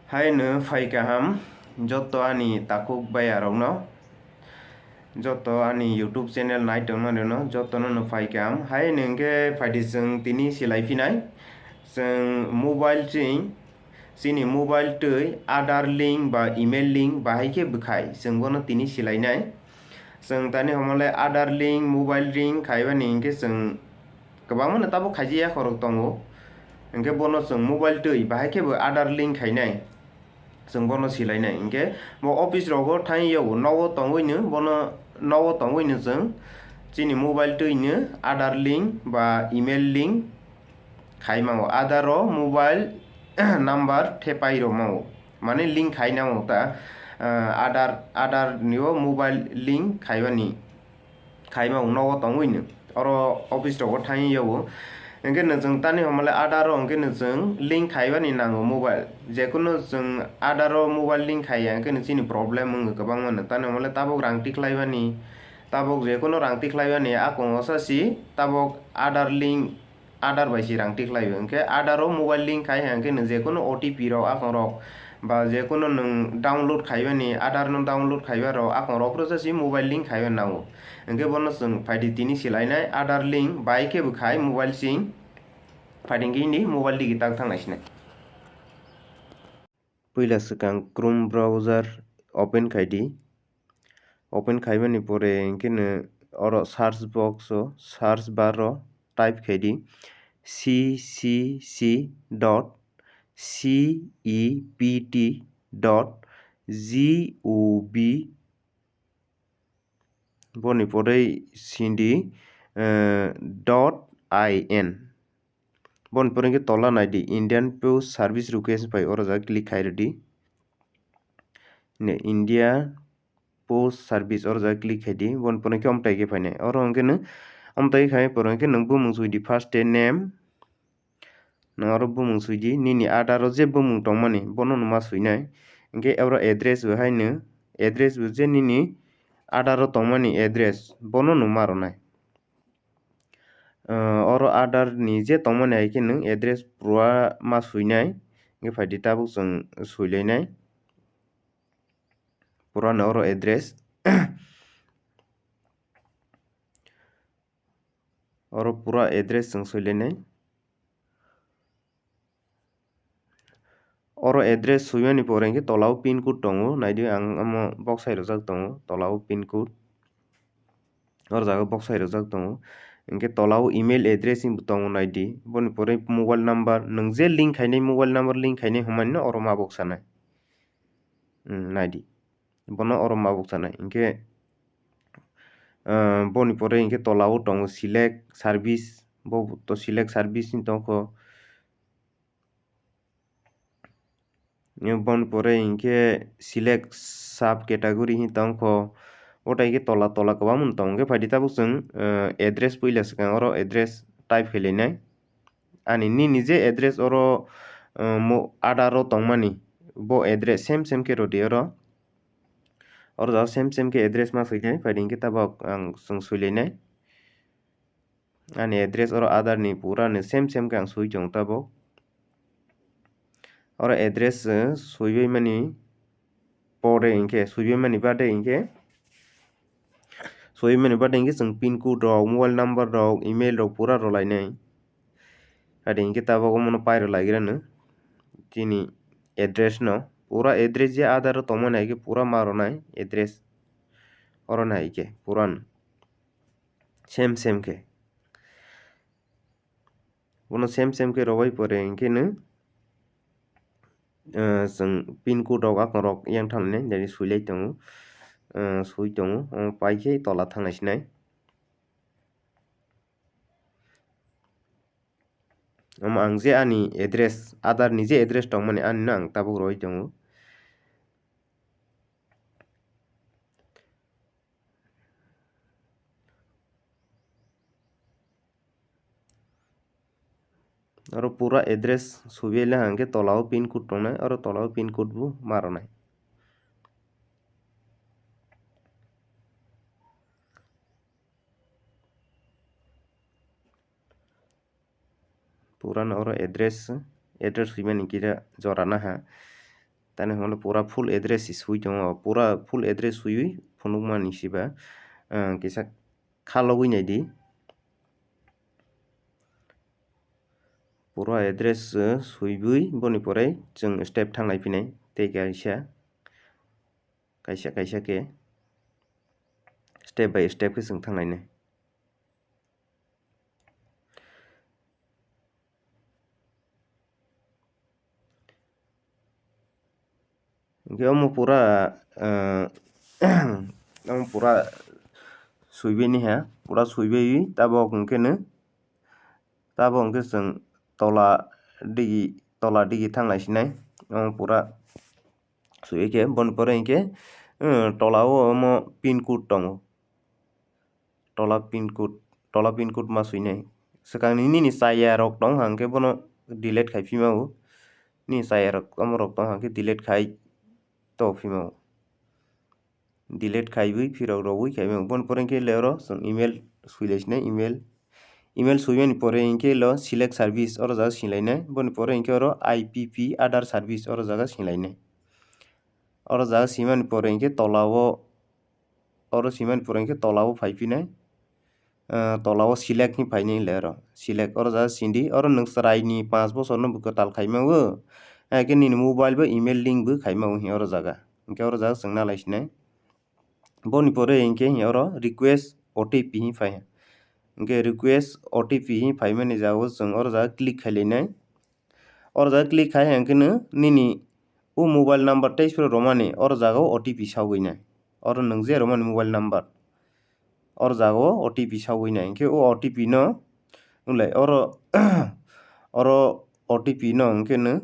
Hai no khai kaham joto ani takuk bayarokno joto ani YouTube channel naitongma no jotono no khai kaham hai nengke phaidi jeng tini silai pinai jeng mobile jing sini mobile tui Aadhaar link ba email link bahai ke bkhai jeng bono tini silai nai jeng tani homole Aadhaar link mobile link khaiba nengke jeng kwbangma no tabo khaijiya khorok tongo engke bono jeng mobile tui bahai ke bo Aadhaar link khainai जों बोनो सिलायनाय इंके बो office रोगो Thai याव नवो तंगोइनो बोनो नवो तंगोइनो जों चिनि mobile Taino आधार link बा email link खाइमाओ आधार mobile number थेपाइरो माओ माने link खाइनाओ ता आधार नियो मोबाइल लिंक खाइबानी खाइमाओ नवो तंगोइनो और ऑफिस रोगो थाई याव इंके नजों तानि हमले आधार इंके नजों लिंक खाइबानी नांगो मोबाइल जेकुनो जों आधार मोबाइल लिंक खाइया इंके नचिनि प्रॉब्लम मंगो गोबां मानो तानि हमले ताबक रां टिख्लाइबानी ताबक जेकुनो रां टिख्लाइबानी आकंग सासि ताबक आधार लिंक आधार बाइसि रां टिख्लाइबो इंके आधार मोबाइल लिंक खाइया इंके न जेकुनो ओटीपी रो आकंग रok बा जेकुनो नों डाउनलोड खाइबानी आधार नो डाउनलोड खाइबा रो आकंग रok सासि मोबाइल लिंक खाइबा नांगो इंके बोनो जों फाइदि तिनि सिलायनाय आधार लिंक बाइके बखाय मोबाइल सिं फाइदिंगिनि मोबाइल दिगि ताक थांनायसिनाय पहिला सिगां क्रोम ब्राउजार ओपन खाइदि ओपन खाइबानि परे इंकेनो और सार्च बक्स सार्च बार टाइप खाइदि cc.cept.gov बनि परे सिंदि .in बन पर के तोला नाइदि इंडियन पोस्ट सर्विस रुकेशन फाइ और जा क्लिक खाइरदि ने इंडिया पोस्ट सर्विस और जा क्लिक खाइदि बन पर के अमताइ के फाइने और अंकेनो अमताइ खाइ पर के नों बुमुं सुइदि फर्स्ट नेम नों और बुमुं सुइदि निनि आधार जे बुमुं तंमानि बनो नमा सुइनाय इंके एवरा एड्रेस बहायनो एड्रेस जे निनि आधार तंमानि एड्रेस बनो नमा रनाय और आधार निजे तंमानि आइके नों एड्रेस पुरा मा सुइनाय इंके फाइदि ताबुक जों सुइलायनाय पुरा न और एड्रेस और पूरा एड्रेस जों सुइलायनाय और एड्रेस सुइमानि परे इंके तलाव पिन कोड दङो नाइदि आं आमो बक्स साइरोजाक दङो तलाव पिन कोड और जागा बक्स साइरोजाक दङो इंके तलाव ईमेल एड्रेस इंबो दङो नाइदि बनि परे मोबाइल नंबर नों जे लिंक खाइनाय मोबाइल नंबर लिंक खाइनाय हमानिनो और मा बक्स सानाय नाइदि बनो और मा बक्स सानाय इंके बनि परे इंके तलाव दङो सिलेक्ट सर्विस बो तो सिलेक्ट सर्विस नि दङो बन परे इंके सिलेक्ट सब कैटेगरी हि दङो ओटाइ के तला तला गोबां मन दङ फाइदि ताबुक जों एड्रेस पहिला सिगां और एड्रेस टाइप खाइलायनाय आनि निनि जे एड्रेस और आधार तंमानि बो एड्रेस सेम के रदि और जा सेम के एड्रेस मा सुइनाय फाइदि इंके ताबक आं जों सुइलायनाय आनि एड्रेस और आधार नि पूरा ने सेम के आं सुइ जं ताबक और एड्रेस सुइबै मानि परे इंके सुइबै मानि बादे इंके सुइबै मानि बादे इंके जों पिन कोड रok मोबाइल नंबर रok ईमेल रok पूरा रलायनाय फाइदि इंके ताबक मनो पाइरो लागिरानो तिनि एड्रेस न पूरा एड्रेस जे आधार तंमानि आइके पूरा मारनाय एड्रेस और नाइके पूरा सेम के बनो सेम के रबाय परे इंकेनो जों पिन कोड रok आकं रok yang थांनाय दानि सुइलाय दङो सुइ दङो पाइके तला थांनायसिनाय आं जे आनि एड्रेस आधार नि जे एड्रेस तंमानि आनिनो आं ताबक रय दङो और पूरा एड्रेस सुइले हांके तलाव पिन कोड तंनाय और तलाव पिन कोड बो मारनाय पूरा और एड्रेस सुइमानि किरा जराना हा tani hono pura full address sui tongo pura full address sui phunukmani siba kisa khalogui naidi pura address suibui boni pore jeng step thanglai pinai tei kaisa ke step by step ke jeng thanglai nai omo pura omo pura suibui ni ha pura suibui tabo hingkeno tabo hingke jeng tola digi thanglai sinai omo pura suibui ke boni pore hingke tola o omo pin code tongo tola pin code ma suinai swkangni nini chaya rok tong hangke bono delete khai pimao ni chaya rok omo rok tong hangke delete khai topimao delete khaiwi phirok rogui khaimao boni pore hingke lero jeng email suilai sinai email suimani pore hingke lo select service oro jaga singlainai boni pore hingke oro IPP Aadhaar service oro jaga singlainai oro jaga simani pore hingke tolao faipinai tolao select ni fainai lero select oro jaga sindi oro nong chrai ni 5 bochor no bo katal khaimao ke nini mobile bo email link bo khaimao oro jaga hingke oro jaga cheng nalai sinai boni pore hingke oro request OTP fai hingke request OTP faimani jaga cheng oro jaga click khailainai oro jaga click khai hangkeno nini o mobile number teispro romani oro jaga OTP sagui nai oro nong je romani mobile number oro jaga OTP sagui nai hingke o OTP no ulai oro OTP no hingkeno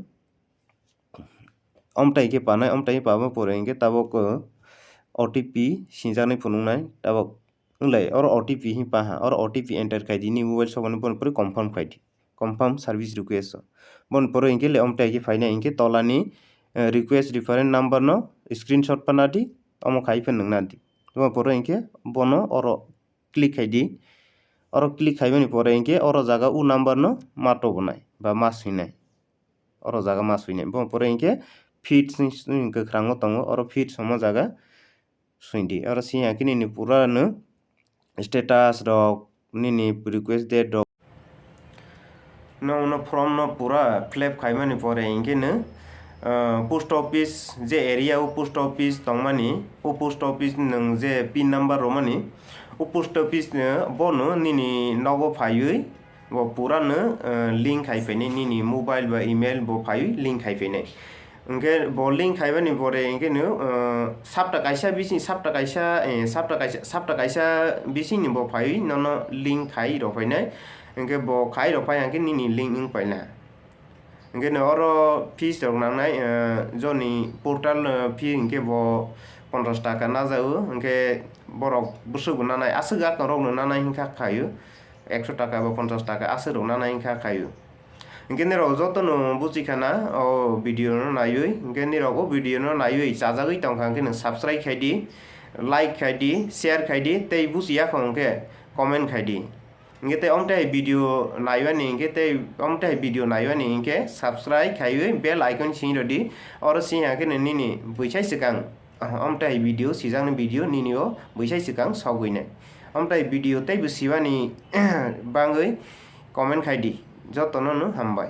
amtai ke panai amtai pama pore hingke tabok OTP singjaknai phunuknai tabok ulai oro OTP paha oro OTP enter khai dini mobile sobani boni pore confirm khai di confirm service request boni pore hingke amtai ke fainai hingke tolani request reference number no screenshot panadi omo khai pen nongna di boni pore hingke bono oro click khai di oro click khaimani pore hingke oro jaga o number no ma tobonai ba ma suinai oro jaga ma suinai boni pore hingke feed kwkhwrang o tongo oro feed somo jaga suindi oro singha ke nini pura no status rok nini request date rok no from no pura flap khaimani pore hingke no post office je area o post office tongmani o post office nong je pin number romani o post office bono nini nogo phaiwi bo pura no link khai painai nini mobile ba email bo phaiwi link khai painai hingke bo link khaibani pore hingke no sabta kaisa bising ni bo phaiwi nono link khai rok painai hingke bo khai rok pai hangke nini link ing paina hingke no oro fees rok nangnai joni portal fee hingke bo 50 taka najao hingke borok busuk bo nanai asuk akang rok no nanai hingka khaio 100 taka ba 50 taka asuk rok nanai hingka khaio hingke nirok jotono bujikhana o video no naiwi hingke nirok o video no naiwi chajagui tongkha hingke nong subscribe khai di like khai di share khai di tei bujiya hingke comment khai di hingke tei amtai video naiwani hingke tei amtai video naiwani hingke subscribe khaiwi bell icon singro di oro singha ke nini buisai sikang amtai video sijakni video nini o buisai sikang sagui nai amtai video tei bo sibani bangui comment khai di jotono no hambai।